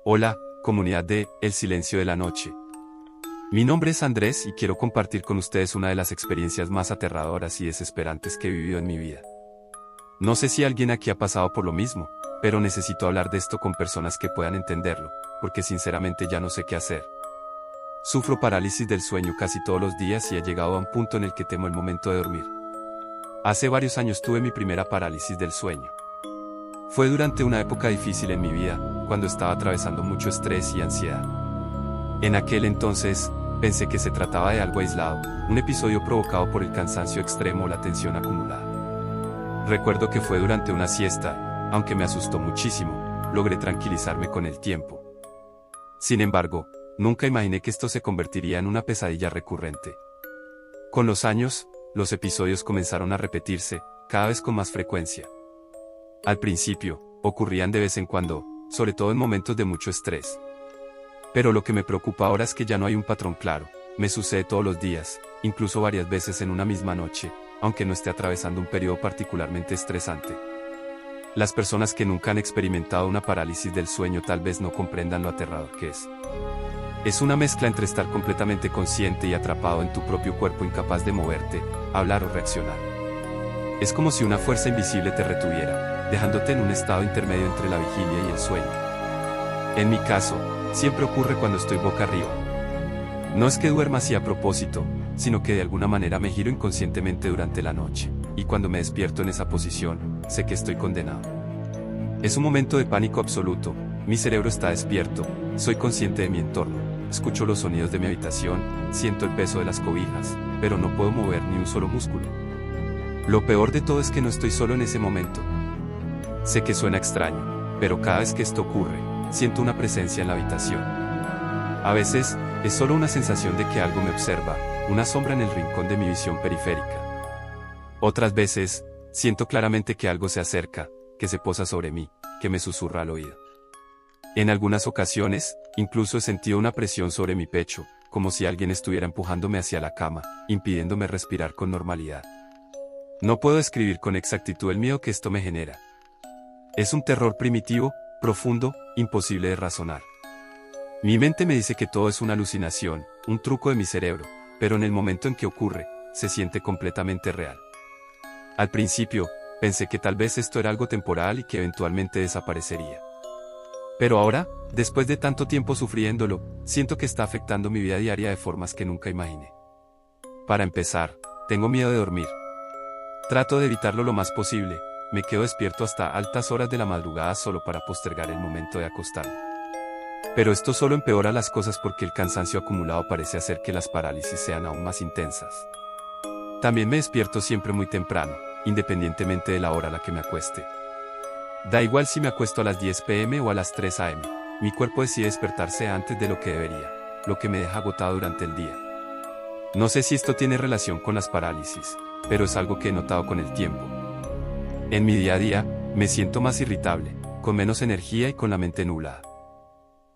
Hola, comunidad de El Silencio de la Noche. Mi nombre es Andrés y quiero compartir con ustedes una de las experiencias más aterradoras y desesperantes que he vivido en mi vida. No sé si alguien aquí ha pasado por lo mismo, pero necesito hablar de esto con personas que puedan entenderlo, porque sinceramente ya no sé qué hacer. Sufro parálisis del sueño casi todos los días y he llegado a un punto en el que temo el momento de dormir. Hace varios años tuve mi primera parálisis del sueño. Fue durante una época difícil en mi vida, cuando estaba atravesando mucho estrés y ansiedad. En aquel entonces, pensé que se trataba de algo aislado, un episodio provocado por el cansancio extremo o la tensión acumulada. Recuerdo que fue durante una siesta, aunque me asustó muchísimo, logré tranquilizarme con el tiempo. Sin embargo, nunca imaginé que esto se convertiría en una pesadilla recurrente. Con los años, los episodios comenzaron a repetirse, cada vez con más frecuencia. Al principio, ocurrían de vez en cuando, sobre todo en momentos de mucho estrés. Pero lo que me preocupa ahora es que ya no hay un patrón claro, me sucede todos los días, incluso varias veces en una misma noche, aunque no esté atravesando un periodo particularmente estresante. Las personas que nunca han experimentado una parálisis del sueño tal vez no comprendan lo aterrador que es. Es una mezcla entre estar completamente consciente y atrapado en tu propio cuerpo incapaz de moverte, hablar o reaccionar. Es como si una fuerza invisible te retuviera, dejándote en un estado intermedio entre la vigilia y el sueño. En mi caso, siempre ocurre cuando estoy boca arriba. No es que duerma así a propósito, sino que de alguna manera me giro inconscientemente durante la noche, y cuando me despierto en esa posición, sé que estoy condenado. Es un momento de pánico absoluto, mi cerebro está despierto, soy consciente de mi entorno, escucho los sonidos de mi habitación, siento el peso de las cobijas, pero no puedo mover ni un solo músculo. Lo peor de todo es que no estoy solo en ese momento. Sé que suena extraño, pero cada vez que esto ocurre, siento una presencia en la habitación. A veces, es solo una sensación de que algo me observa, una sombra en el rincón de mi visión periférica. Otras veces, siento claramente que algo se acerca, que se posa sobre mí, que me susurra al oído. En algunas ocasiones, incluso he sentido una presión sobre mi pecho, como si alguien estuviera empujándome hacia la cama, impidiéndome respirar con normalidad. No puedo describir con exactitud el miedo que esto me genera. Es un terror primitivo, profundo, imposible de razonar. Mi mente me dice que todo es una alucinación, un truco de mi cerebro, pero en el momento en que ocurre, se siente completamente real. Al principio, pensé que tal vez esto era algo temporal y que eventualmente desaparecería. Pero ahora, después de tanto tiempo sufriéndolo, siento que está afectando mi vida diaria de formas que nunca imaginé. Para empezar, tengo miedo de dormir. Trato de evitarlo lo más posible, me quedo despierto hasta altas horas de la madrugada solo para postergar el momento de acostarme. Pero esto solo empeora las cosas porque el cansancio acumulado parece hacer que las parálisis sean aún más intensas. También me despierto siempre muy temprano, independientemente de la hora a la que me acueste. Da igual si me acuesto a las 10 p.m. o a las 3 a.m., mi cuerpo decide despertarse antes de lo que debería, lo que me deja agotado durante el día. No sé si esto tiene relación con las parálisis, pero es algo que he notado con el tiempo. En mi día a día, me siento más irritable, con menos energía y con la mente nublada.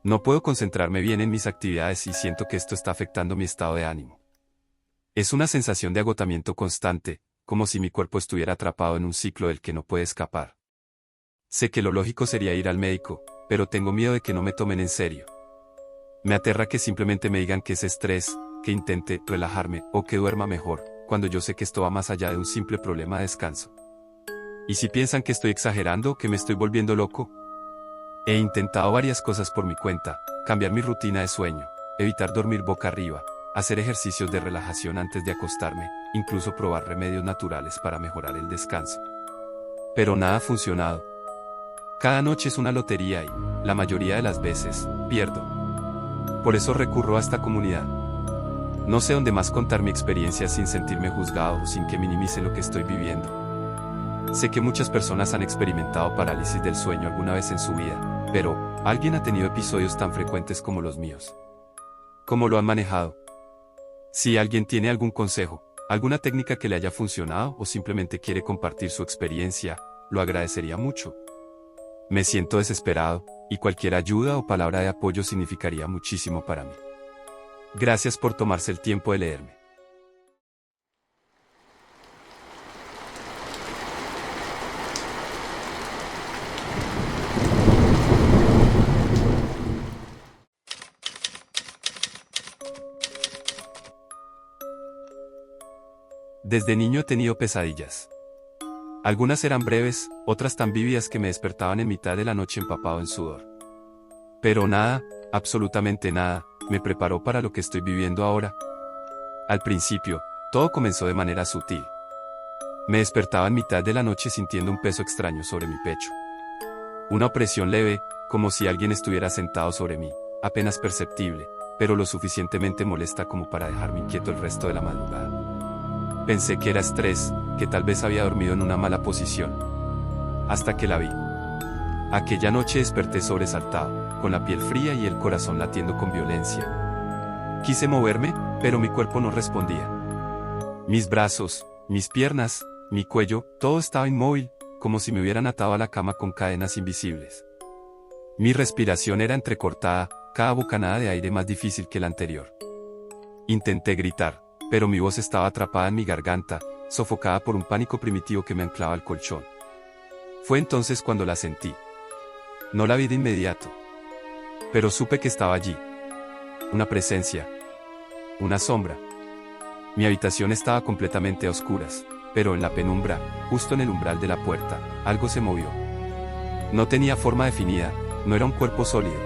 No puedo concentrarme bien en mis actividades y siento que esto está afectando mi estado de ánimo. Es una sensación de agotamiento constante, como si mi cuerpo estuviera atrapado en un ciclo del que no puede escapar. Sé que lo lógico sería ir al médico, pero tengo miedo de que no me tomen en serio. Me aterra que simplemente me digan que es estrés, que intente relajarme o que duerma mejor, cuando yo sé que esto va más allá de un simple problema de descanso. ¿Y si piensan que estoy exagerando o que me estoy volviendo loco? He intentado varias cosas por mi cuenta, cambiar mi rutina de sueño, evitar dormir boca arriba, hacer ejercicios de relajación antes de acostarme, incluso probar remedios naturales para mejorar el descanso. Pero nada ha funcionado. Cada noche es una lotería y, la mayoría de las veces, pierdo. Por eso recurro a esta comunidad. No sé dónde más contar mi experiencia sin sentirme juzgado o sin que minimice lo que estoy viviendo. Sé que muchas personas han experimentado parálisis del sueño alguna vez en su vida, pero, ¿alguien ha tenido episodios tan frecuentes como los míos? ¿Cómo lo han manejado? Si alguien tiene algún consejo, alguna técnica que le haya funcionado o simplemente quiere compartir su experiencia, lo agradecería mucho. Me siento desesperado, y cualquier ayuda o palabra de apoyo significaría muchísimo para mí. Gracias por tomarse el tiempo de leerme. Desde niño he tenido pesadillas. Algunas eran breves, otras tan vívidas que me despertaban en mitad de la noche empapado en sudor. Pero nada, absolutamente nada, me preparó para lo que estoy viviendo ahora. Al principio, todo comenzó de manera sutil. Me despertaba en mitad de la noche sintiendo un peso extraño sobre mi pecho. Una opresión leve, como si alguien estuviera sentado sobre mí, apenas perceptible, pero lo suficientemente molesta como para dejarme inquieto el resto de la madrugada. Pensé que era estrés, que tal vez había dormido en una mala posición. Hasta que la vi. Aquella noche desperté sobresaltado, con la piel fría y el corazón latiendo con violencia. Quise moverme, pero mi cuerpo no respondía. Mis brazos, mis piernas, mi cuello, todo estaba inmóvil, como si me hubieran atado a la cama con cadenas invisibles. Mi respiración era entrecortada, cada bocanada de aire más difícil que la anterior. Intenté gritar, pero mi voz estaba atrapada en mi garganta, sofocada por un pánico primitivo que me anclaba al colchón. Fue entonces cuando la sentí. No la vi de inmediato. Pero supe que estaba allí. Una presencia. Una sombra. Mi habitación estaba completamente a oscuras, pero en la penumbra, justo en el umbral de la puerta, algo se movió. No tenía forma definida, no era un cuerpo sólido.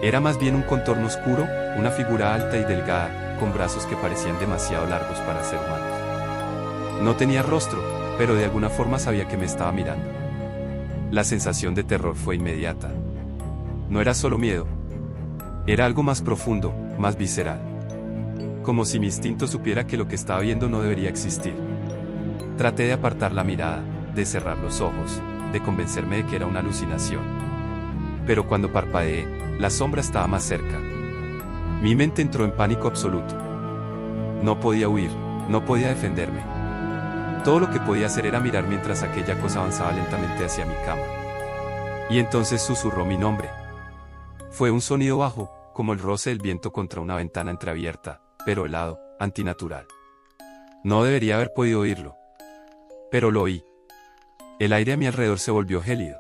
Era más bien un contorno oscuro, una figura alta y delgada, con brazos que parecían demasiado largos para ser humanos. No tenía rostro, pero de alguna forma sabía que me estaba mirando. La sensación de terror fue inmediata. No era solo miedo. Era algo más profundo, más visceral. Como si mi instinto supiera que lo que estaba viendo no debería existir. Traté de apartar la mirada, de cerrar los ojos, de convencerme de que era una alucinación. Pero cuando parpadeé, la sombra estaba más cerca. Mi mente entró en pánico absoluto. No podía huir, no podía defenderme. Todo lo que podía hacer era mirar mientras aquella cosa avanzaba lentamente hacia mi cama. Y entonces susurró mi nombre. Fue un sonido bajo, como el roce del viento contra una ventana entreabierta, pero helado, antinatural. No debería haber podido oírlo. Pero lo oí. El aire a mi alrededor se volvió gélido.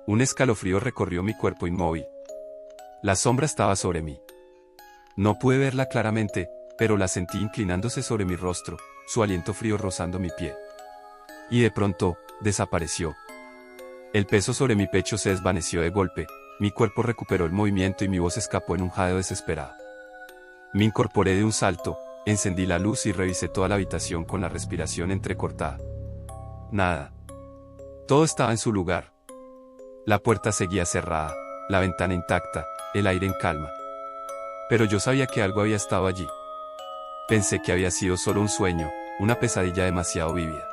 Un escalofrío recorrió mi cuerpo inmóvil. La sombra estaba sobre mí. No pude verla claramente, pero la sentí inclinándose sobre mi rostro, su aliento frío rozando mi piel. Y de pronto, desapareció. El peso sobre mi pecho se desvaneció de golpe, mi cuerpo recuperó el movimiento y mi voz escapó en un jadeo desesperado. Me incorporé de un salto, encendí la luz y revisé toda la habitación con la respiración entrecortada. Nada. Todo estaba en su lugar. La puerta seguía cerrada, la ventana intacta, el aire en calma. Pero yo sabía que algo había estado allí. Pensé que había sido solo un sueño, una pesadilla demasiado vívida.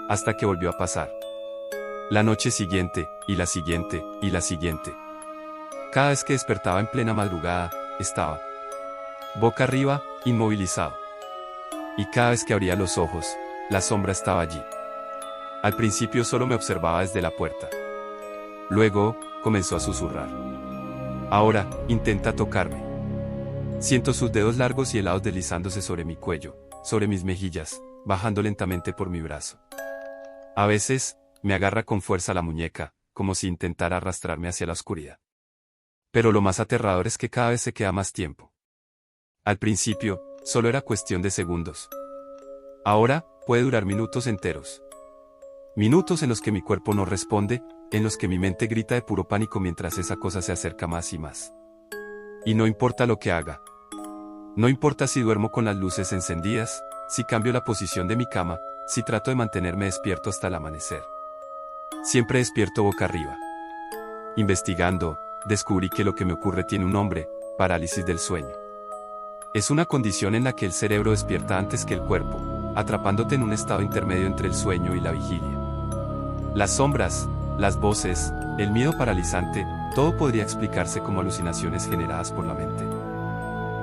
Hasta que volvió a pasar. La noche siguiente, y la siguiente, y la siguiente. Cada vez que despertaba en plena madrugada, estaba boca arriba, inmovilizado. Y cada vez que abría los ojos, la sombra estaba allí. Al principio solo me observaba desde la puerta. Luego, comenzó a susurrar. Ahora, intenta tocarme. Siento sus dedos largos y helados deslizándose sobre mi cuello, sobre mis mejillas, bajando lentamente por mi brazo. A veces, me agarra con fuerza la muñeca, como si intentara arrastrarme hacia la oscuridad. Pero lo más aterrador es que cada vez se queda más tiempo. Al principio, solo era cuestión de segundos. Ahora, puede durar minutos enteros. Minutos en los que mi cuerpo no responde, en los que mi mente grita de puro pánico mientras esa cosa se acerca más y más. Y no importa lo que haga. No importa si duermo con las luces encendidas, si cambio la posición de mi cama, si trato de mantenerme despierto hasta el amanecer. Siempre despierto boca arriba. Investigando, descubrí que lo que me ocurre tiene un nombre: parálisis del sueño. Es una condición en la que el cerebro despierta antes que el cuerpo, atrapándote en un estado intermedio entre el sueño y la vigilia. Las sombras, las voces, el miedo paralizante, todo podría explicarse como alucinaciones generadas por la mente.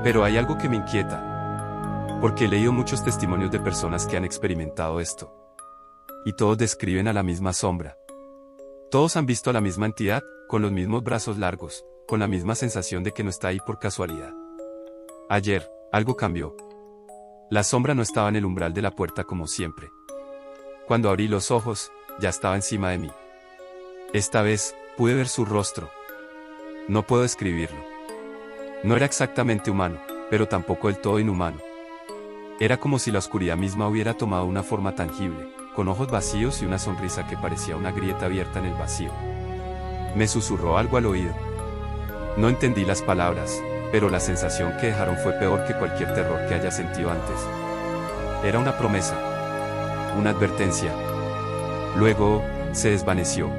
Pero hay algo que me inquieta. Porque he leído muchos testimonios de personas que han experimentado esto. Y todos describen a la misma sombra. Todos han visto a la misma entidad, con los mismos brazos largos, con la misma sensación de que no está ahí por casualidad. Ayer, algo cambió. La sombra no estaba en el umbral de la puerta como siempre. Cuando abrí los ojos, ya estaba encima de mí. Esta vez, pude ver su rostro. No puedo describirlo. No era exactamente humano, pero tampoco del todo inhumano. Era como si la oscuridad misma hubiera tomado una forma tangible, con ojos vacíos y una sonrisa que parecía una grieta abierta en el vacío. Me susurró algo al oído. No entendí las palabras, pero la sensación que dejaron fue peor que cualquier terror que haya sentido antes. Era una promesa, una advertencia. Luego, se desvaneció.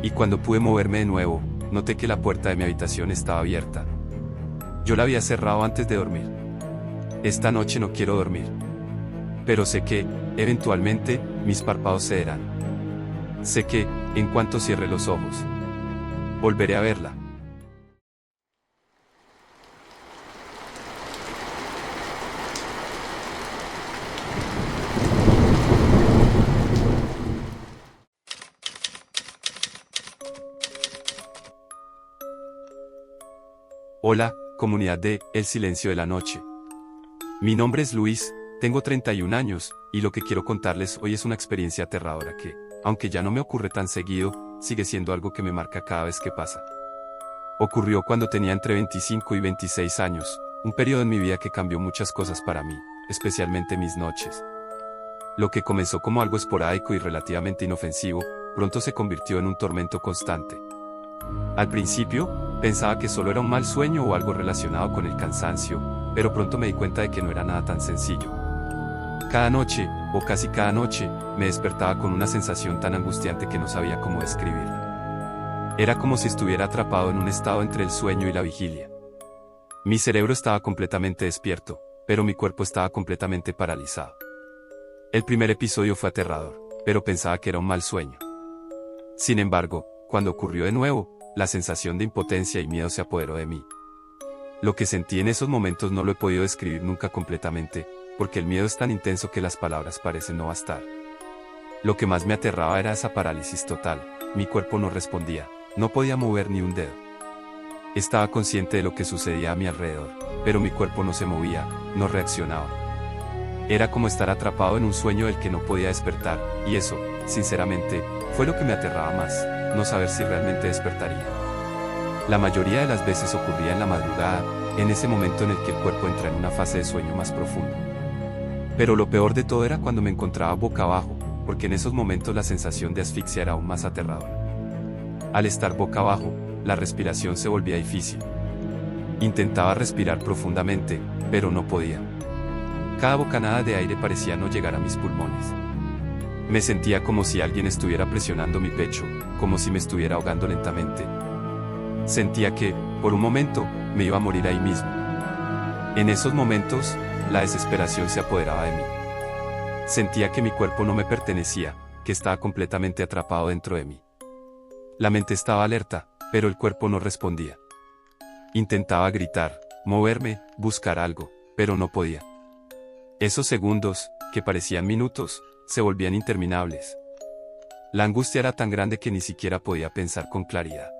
Y cuando pude moverme de nuevo, noté que la puerta de mi habitación estaba abierta. Yo la había cerrado antes de dormir. Esta noche no quiero dormir. Pero sé que, eventualmente, mis párpados cederán. Sé que, en cuanto cierre los ojos, volveré a verla. Hola, comunidad de El Silencio de la Noche. Mi nombre es Luis, tengo 31 años, y lo que quiero contarles hoy es una experiencia aterradora que, aunque ya no me ocurre tan seguido, sigue siendo algo que me marca cada vez que pasa. Ocurrió cuando tenía entre 25 y 26 años, un periodo en mi vida que cambió muchas cosas para mí, especialmente mis noches. Lo que comenzó como algo esporádico y relativamente inofensivo, pronto se convirtió en un tormento constante. Al principio, pensaba que solo era un mal sueño o algo relacionado con el cansancio, pero pronto me di cuenta de que no era nada tan sencillo. Cada noche, o casi cada noche, me despertaba con una sensación tan angustiante que no sabía cómo describirla. Era como si estuviera atrapado en un estado entre el sueño y la vigilia. Mi cerebro estaba completamente despierto, pero mi cuerpo estaba completamente paralizado. El primer episodio fue aterrador, pero pensaba que era un mal sueño. Sin embargo, cuando ocurrió de nuevo, la sensación de impotencia y miedo se apoderó de mí. Lo que sentí en esos momentos no lo he podido describir nunca completamente, porque el miedo es tan intenso que las palabras parecen no bastar. Lo que más me aterraba era esa parálisis total, mi cuerpo no respondía, no podía mover ni un dedo. Estaba consciente de lo que sucedía a mi alrededor, pero mi cuerpo no se movía, no reaccionaba. Era como estar atrapado en un sueño del que no podía despertar, y eso, sinceramente, fue lo que me aterraba más, no saber si realmente despertaría. La mayoría de las veces ocurría en la madrugada, en ese momento en el que el cuerpo entra en una fase de sueño más profundo. Pero lo peor de todo era cuando me encontraba boca abajo, porque en esos momentos la sensación de asfixia era aún más aterradora. Al estar boca abajo, la respiración se volvía difícil. Intentaba respirar profundamente, pero no podía. Cada bocanada de aire parecía no llegar a mis pulmones. Me sentía como si alguien estuviera presionando mi pecho, como si me estuviera ahogando lentamente. Sentía que, por un momento, me iba a morir ahí mismo. En esos momentos, la desesperación se apoderaba de mí. Sentía que mi cuerpo no me pertenecía, que estaba completamente atrapado dentro de mí. La mente estaba alerta, pero el cuerpo no respondía. Intentaba gritar, moverme, buscar algo, pero no podía. Esos segundos, que parecían minutos, se volvían interminables. La angustia era tan grande que ni siquiera podía pensar con claridad.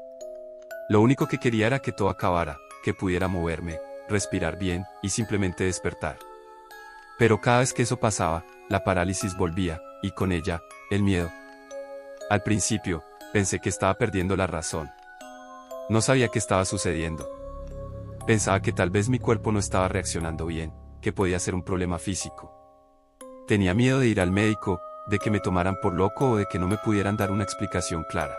Lo único que quería era que todo acabara, que pudiera moverme, respirar bien, y simplemente despertar. Pero cada vez que eso pasaba, la parálisis volvía, y con ella, el miedo. Al principio, pensé que estaba perdiendo la razón. No sabía qué estaba sucediendo. Pensaba que tal vez mi cuerpo no estaba reaccionando bien, que podía ser un problema físico. Tenía miedo de ir al médico, de que me tomaran por loco o de que no me pudieran dar una explicación clara.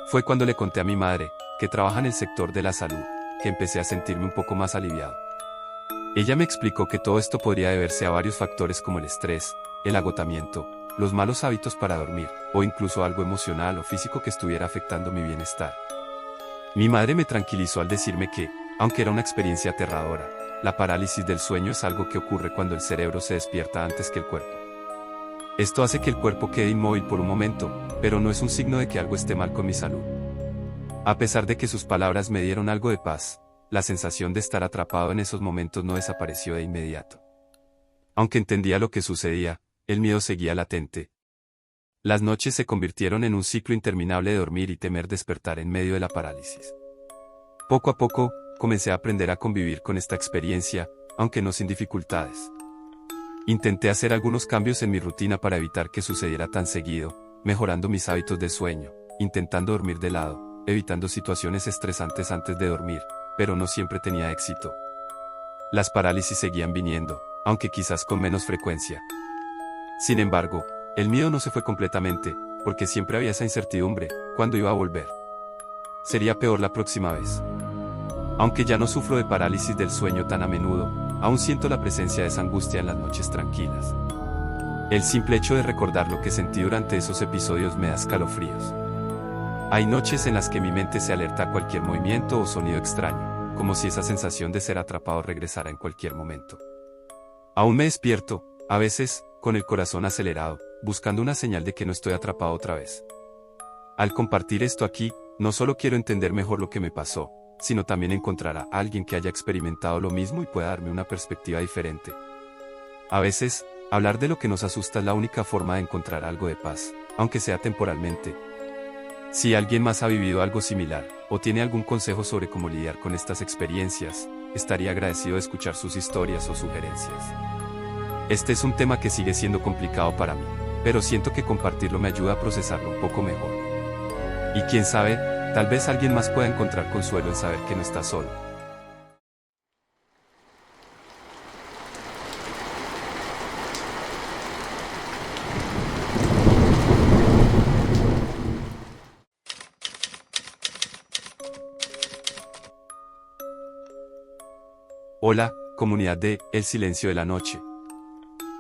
Fue cuando le conté a mi madre, que trabaja en el sector de la salud, que empecé a sentirme un poco más aliviado. Ella me explicó que todo esto podría deberse a varios factores como el estrés, el agotamiento, los malos hábitos para dormir, o incluso algo emocional o físico que estuviera afectando mi bienestar. Mi madre me tranquilizó al decirme que, aunque era una experiencia aterradora, la parálisis del sueño es algo que ocurre cuando el cerebro se despierta antes que el cuerpo. Esto hace que el cuerpo quede inmóvil por un momento, pero no es un signo de que algo esté mal con mi salud. A pesar de que sus palabras me dieron algo de paz, la sensación de estar atrapado en esos momentos no desapareció de inmediato. Aunque entendía lo que sucedía, el miedo seguía latente. Las noches se convirtieron en un ciclo interminable de dormir y temer despertar en medio de la parálisis. Poco a poco, comencé a aprender a convivir con esta experiencia, aunque no sin dificultades. Intenté hacer algunos cambios en mi rutina para evitar que sucediera tan seguido, mejorando mis hábitos de sueño, intentando dormir de lado, evitando situaciones estresantes antes de dormir, pero no siempre tenía éxito. Las parálisis seguían viniendo, aunque quizás con menos frecuencia. Sin embargo, el miedo no se fue completamente, porque siempre había esa incertidumbre, ¿cuándo iba a volver? Sería peor la próxima vez. Aunque ya no sufro de parálisis del sueño tan a menudo, aún siento la presencia de esa angustia en las noches tranquilas. El simple hecho de recordar lo que sentí durante esos episodios me da escalofríos. Hay noches en las que mi mente se alerta a cualquier movimiento o sonido extraño, como si esa sensación de ser atrapado regresara en cualquier momento. Aún me despierto, a veces, con el corazón acelerado, buscando una señal de que no estoy atrapado otra vez. Al compartir esto aquí, no solo quiero entender mejor lo que me pasó, sino también encontrar a alguien que haya experimentado lo mismo y pueda darme una perspectiva diferente. A veces, hablar de lo que nos asusta es la única forma de encontrar algo de paz, aunque sea temporalmente. Si alguien más ha vivido algo similar, o tiene algún consejo sobre cómo lidiar con estas experiencias, estaría agradecido de escuchar sus historias o sugerencias. Este es un tema que sigue siendo complicado para mí, pero siento que compartirlo me ayuda a procesarlo un poco mejor. Y quién sabe, tal vez alguien más pueda encontrar consuelo en saber que no está solo. Hola, comunidad de El Silencio de la Noche.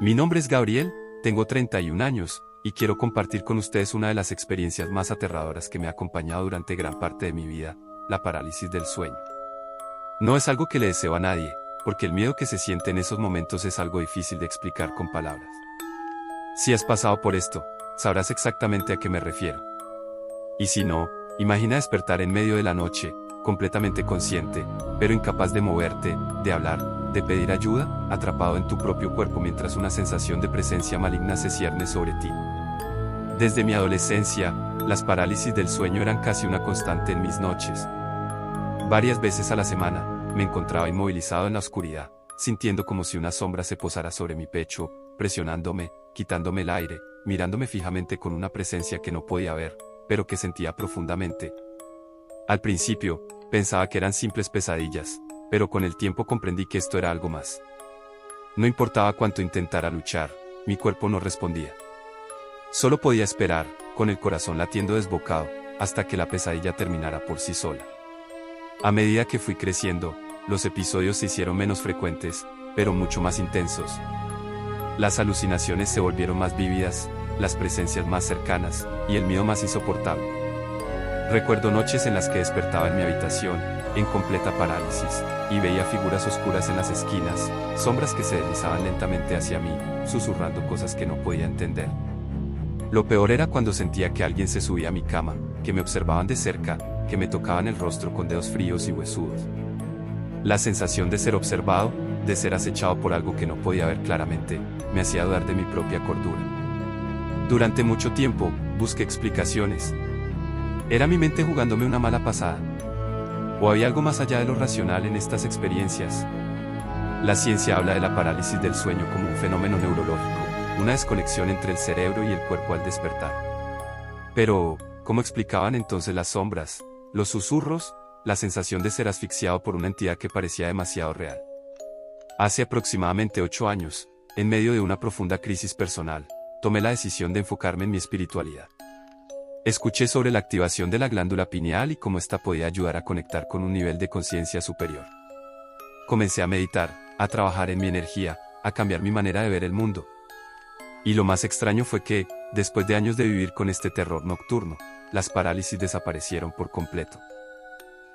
Mi nombre es Gabriel, tengo 31 años, y quiero compartir con ustedes una de las experiencias más aterradoras que me ha acompañado durante gran parte de mi vida, la parálisis del sueño. No es algo que le deseo a nadie, porque el miedo que se siente en esos momentos es algo difícil de explicar con palabras. Si has pasado por esto, sabrás exactamente a qué me refiero. Y si no, imagina despertar en medio de la noche, completamente consciente, pero incapaz de moverte, de hablar, de pedir ayuda, atrapado en tu propio cuerpo mientras una sensación de presencia maligna se cierne sobre ti. Desde mi adolescencia, las parálisis del sueño eran casi una constante en mis noches. Varias veces a la semana, me encontraba inmovilizado en la oscuridad, sintiendo como si una sombra se posara sobre mi pecho, presionándome, quitándome el aire, mirándome fijamente con una presencia que no podía ver, pero que sentía profundamente. Al principio, pensaba que eran simples pesadillas, pero con el tiempo comprendí que esto era algo más. No importaba cuánto intentara luchar, mi cuerpo no respondía. Solo podía esperar, con el corazón latiendo desbocado, hasta que la pesadilla terminara por sí sola. A medida que fui creciendo, los episodios se hicieron menos frecuentes, pero mucho más intensos. Las alucinaciones se volvieron más vívidas, las presencias más cercanas, y el miedo más insoportable. Recuerdo noches en las que despertaba en mi habitación, en completa parálisis, y veía figuras oscuras en las esquinas, sombras que se deslizaban lentamente hacia mí, susurrando cosas que no podía entender. Lo peor era cuando sentía que alguien se subía a mi cama, que me observaban de cerca, que me tocaban el rostro con dedos fríos y huesudos. La sensación de ser observado, de ser acechado por algo que no podía ver claramente, me hacía dudar de mi propia cordura. Durante mucho tiempo, busqué explicaciones. ¿Era mi mente jugándome una mala pasada? ¿O había algo más allá de lo racional en estas experiencias? La ciencia habla de la parálisis del sueño como un fenómeno neurológico, una desconexión entre el cerebro y el cuerpo al despertar. Pero, ¿cómo explicaban entonces las sombras, los susurros, la sensación de ser asfixiado por una entidad que parecía demasiado real? Hace aproximadamente 8 años, en medio de una profunda crisis personal, tomé la decisión de enfocarme en mi espiritualidad. Escuché sobre la activación de la glándula pineal y cómo ésta podía ayudar a conectar con un nivel de conciencia superior. Comencé a meditar, a trabajar en mi energía, a cambiar mi manera de ver el mundo. Y lo más extraño fue que, después de años de vivir con este terror nocturno, las parálisis desaparecieron por completo.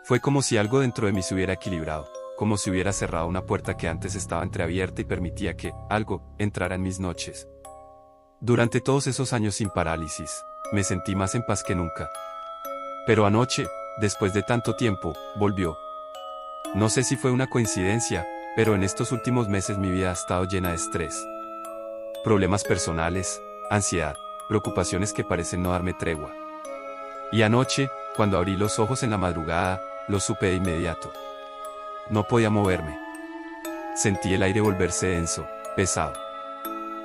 Fue como si algo dentro de mí se hubiera equilibrado, como si hubiera cerrado una puerta que antes estaba entreabierta y permitía que algo entrara en mis noches. Durante todos esos años sin parálisis, me sentí más en paz que nunca. Pero anoche, después de tanto tiempo, volvió. No sé si fue una coincidencia, pero en estos últimos meses mi vida ha estado llena de estrés. Problemas personales, ansiedad, preocupaciones que parecen no darme tregua. Y anoche, cuando abrí los ojos en la madrugada, lo supe de inmediato. No podía moverme. Sentí el aire volverse denso, pesado.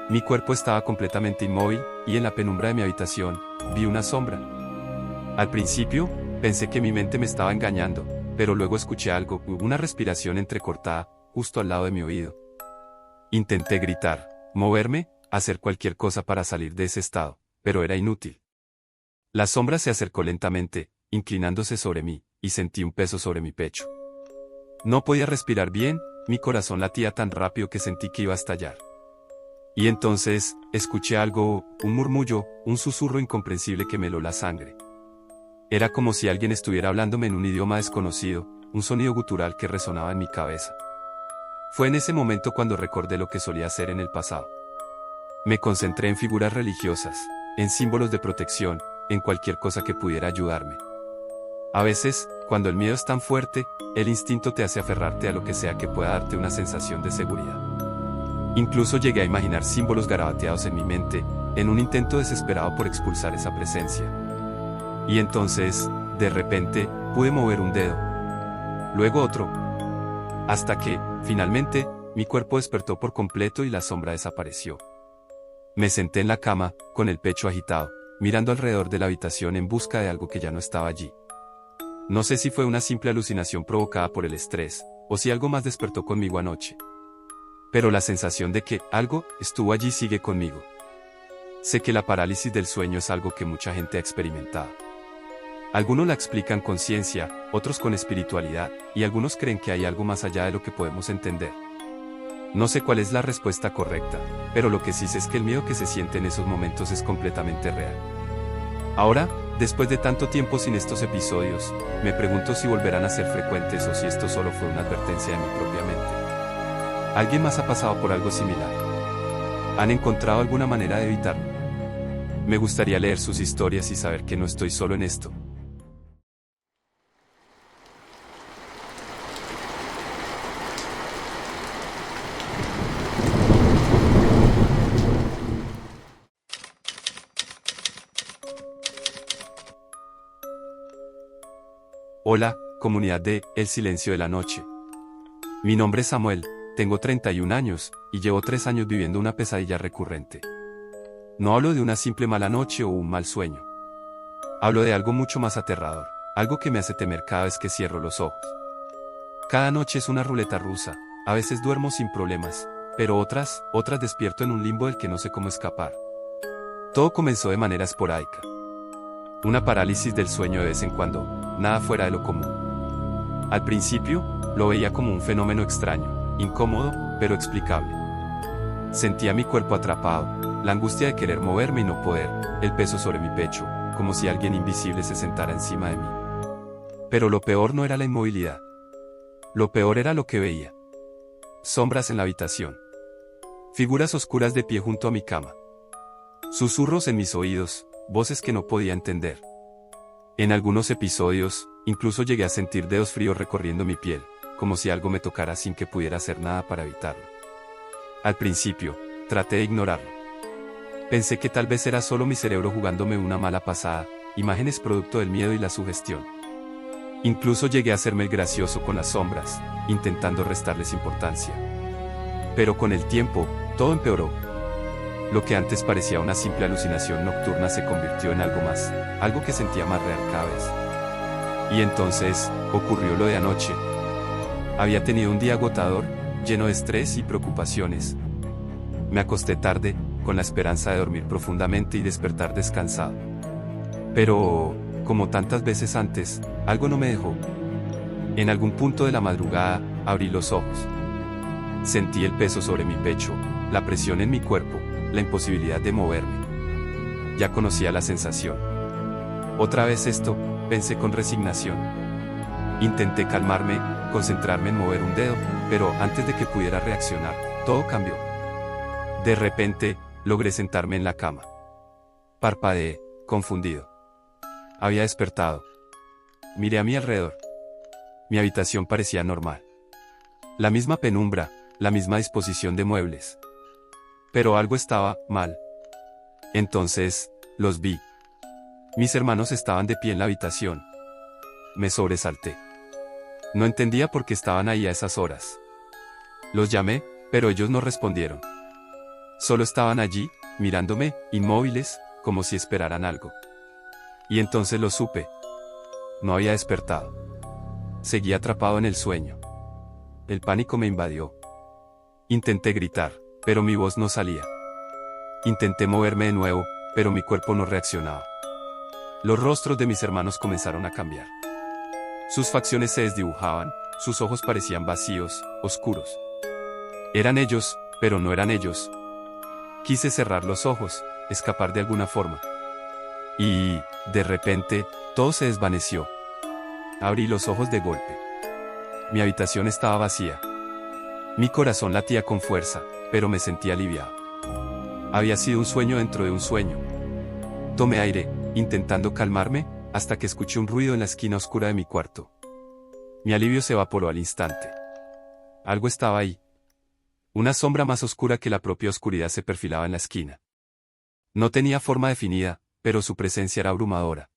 Mi cuerpo estaba completamente inmóvil, y en la penumbra de mi habitación, vi una sombra. Al principio, pensé que mi mente me estaba engañando, pero luego escuché algo, una respiración entrecortada, justo al lado de mi oído. Intenté gritar, moverme, hacer cualquier cosa para salir de ese estado, pero era inútil. La sombra se acercó lentamente, inclinándose sobre mí, y sentí un peso sobre mi pecho. No podía respirar bien, mi corazón latía tan rápido que sentí que iba a estallar. Y entonces, escuché algo, un murmullo, un susurro incomprensible que me heló la sangre. Era como si alguien estuviera hablándome en un idioma desconocido, un sonido gutural que resonaba en mi cabeza. Fue en ese momento cuando recordé lo que solía hacer en el pasado. Me concentré en figuras religiosas, en símbolos de protección, en cualquier cosa que pudiera ayudarme. A veces, cuando el miedo es tan fuerte, el instinto te hace aferrarte a lo que sea que pueda darte una sensación de seguridad. Incluso llegué a imaginar símbolos garabateados en mi mente, en un intento desesperado por expulsar esa presencia. Y entonces, de repente, pude mover un dedo. Luego otro. Hasta que, finalmente, mi cuerpo despertó por completo y la sombra desapareció. Me senté en la cama, con el pecho agitado, mirando alrededor de la habitación en busca de algo que ya no estaba allí. No sé si fue una simple alucinación provocada por el estrés, o si algo más despertó conmigo anoche. Pero la sensación de que algo estuvo allí sigue conmigo. Sé que la parálisis del sueño es algo que mucha gente ha experimentado. Algunos la explican con ciencia, otros con espiritualidad, y algunos creen que hay algo más allá de lo que podemos entender. No sé cuál es la respuesta correcta, pero lo que sí sé es que el miedo que se siente en esos momentos es completamente real. Ahora, después de tanto tiempo sin estos episodios, me pregunto si volverán a ser frecuentes o si esto solo fue una advertencia de mi propia mente. ¿Alguien más ha pasado por algo similar? ¿Han encontrado alguna manera de evitarlo? Me gustaría leer sus historias y saber que no estoy solo en esto. Hola, comunidad de El Silencio de la Noche. Mi nombre es Samuel, tengo 31 años, y llevo 3 años viviendo una pesadilla recurrente. No hablo de una simple mala noche o un mal sueño. Hablo de algo mucho más aterrador, algo que me hace temer cada vez que cierro los ojos. Cada noche es una ruleta rusa, a veces duermo sin problemas, pero otras despierto en un limbo del que no sé cómo escapar. Todo comenzó de manera esporádica. Una parálisis del sueño de vez en cuando, nada fuera de lo común. Al principio, lo veía como un fenómeno extraño, incómodo, pero explicable. Sentía mi cuerpo atrapado, la angustia de querer moverme y no poder, el peso sobre mi pecho, como si alguien invisible se sentara encima de mí. Pero lo peor no era la inmovilidad. Lo peor era lo que veía. Sombras en la habitación. Figuras oscuras de pie junto a mi cama. Susurros en mis oídos, voces que no podía entender. En algunos episodios, incluso llegué a sentir dedos fríos recorriendo mi piel, como si algo me tocara sin que pudiera hacer nada para evitarlo. Al principio, traté de ignorarlo. Pensé que tal vez era solo mi cerebro jugándome una mala pasada, imágenes producto del miedo y la sugestión. Incluso llegué a hacerme el gracioso con las sombras, intentando restarles importancia. Pero con el tiempo, todo empeoró. Lo que antes parecía una simple alucinación nocturna se convirtió en algo más, algo que sentía más real cada vez. Y entonces, ocurrió lo de anoche. Había tenido un día agotador, lleno de estrés y preocupaciones. Me acosté tarde, con la esperanza de dormir profundamente y despertar descansado. Pero, como tantas veces antes, algo no me dejó. En algún punto de la madrugada, abrí los ojos. Sentí el peso sobre mi pecho, la presión en mi cuerpo, la imposibilidad de moverme. Ya conocía la sensación. Otra vez esto, pensé con resignación. Intenté calmarme, concentrarme en mover un dedo, pero antes de que pudiera reaccionar, todo cambió. De repente, logré sentarme en la cama. Parpadeé, confundido. Había despertado. Miré a mi alrededor. Mi habitación parecía normal. La misma penumbra, la misma disposición de muebles. Pero algo estaba mal. Entonces, los vi. Mis hermanos estaban de pie en la habitación. Me sobresalté. No entendía por qué estaban ahí a esas horas. Los llamé, pero ellos no respondieron. Solo estaban allí, mirándome, inmóviles, como si esperaran algo. Y entonces lo supe. No había despertado. Seguía atrapado en el sueño. El pánico me invadió. Intenté gritar, pero mi voz no salía. Intenté moverme de nuevo, pero mi cuerpo no reaccionaba. Los rostros de mis hermanos comenzaron a cambiar. Sus facciones se desdibujaban, sus ojos parecían vacíos, oscuros. Eran ellos, pero no eran ellos. Quise cerrar los ojos, escapar de alguna forma. Y, de repente, todo se desvaneció. Abrí los ojos de golpe. Mi habitación estaba vacía. Mi corazón latía con fuerza, pero me sentía aliviado. Había sido un sueño dentro de un sueño. Tomé aire, intentando calmarme, hasta que escuché un ruido en la esquina oscura de mi cuarto. Mi alivio se evaporó al instante. Algo estaba ahí. Una sombra más oscura que la propia oscuridad se perfilaba en la esquina. No tenía forma definida, pero su presencia era abrumadora.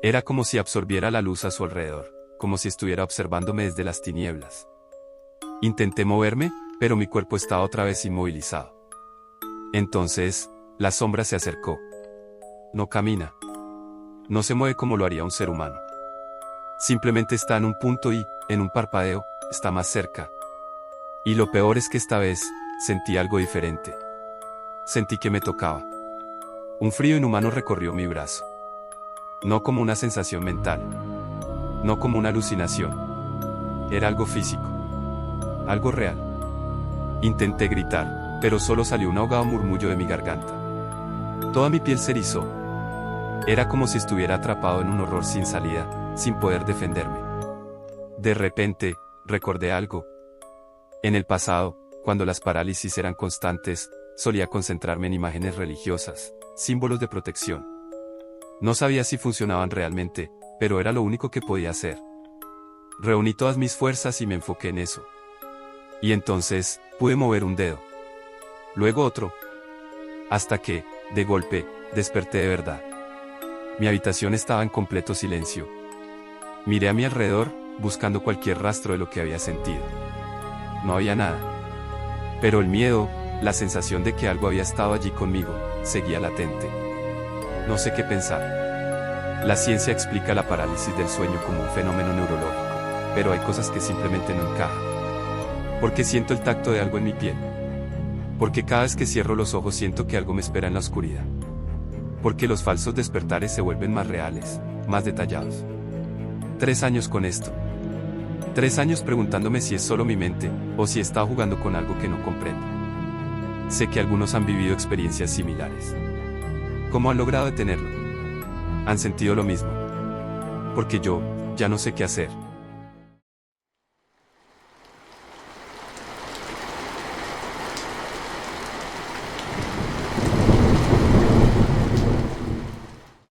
Era como si absorbiera la luz a su alrededor, como si estuviera observándome desde las tinieblas. Intenté moverme, pero mi cuerpo estaba otra vez inmovilizado. Entonces, la sombra se acercó. No camina. No se mueve como lo haría un ser humano. Simplemente está en un punto y, en un parpadeo, está más cerca. Y lo peor es que esta vez, sentí algo diferente. Sentí que me tocaba. Un frío inhumano recorrió mi brazo. No como una sensación mental. No como una alucinación. Era algo físico. Algo real. Intenté gritar, pero solo salió un ahogado murmullo de mi garganta. Toda mi piel se erizó. Era como si estuviera atrapado en un horror sin salida, sin poder defenderme. De repente, recordé algo. En el pasado, cuando las parálisis eran constantes, solía concentrarme en imágenes religiosas, símbolos de protección. No sabía si funcionaban realmente, pero era lo único que podía hacer. Reuní todas mis fuerzas y me enfoqué en eso. Y entonces, pude mover un dedo. Luego otro. Hasta que, de golpe, desperté de verdad. Mi habitación estaba en completo silencio. Miré a mi alrededor, buscando cualquier rastro de lo que había sentido. No había nada. Pero el miedo, la sensación de que algo había estado allí conmigo, seguía latente. No sé qué pensar. La ciencia explica la parálisis del sueño como un fenómeno neurológico, pero hay cosas que simplemente no encajan. Porque siento el tacto de algo en mi piel. Porque cada vez que cierro los ojos siento que algo me espera en la oscuridad. Porque los falsos despertares se vuelven más reales, más detallados. 3 años con esto. 3 años preguntándome si es solo mi mente, o si he estado jugando con algo que no comprendo. Sé que algunos han vivido experiencias similares. ¿Cómo han logrado detenerlo? Han sentido lo mismo. Porque yo, ya no sé qué hacer.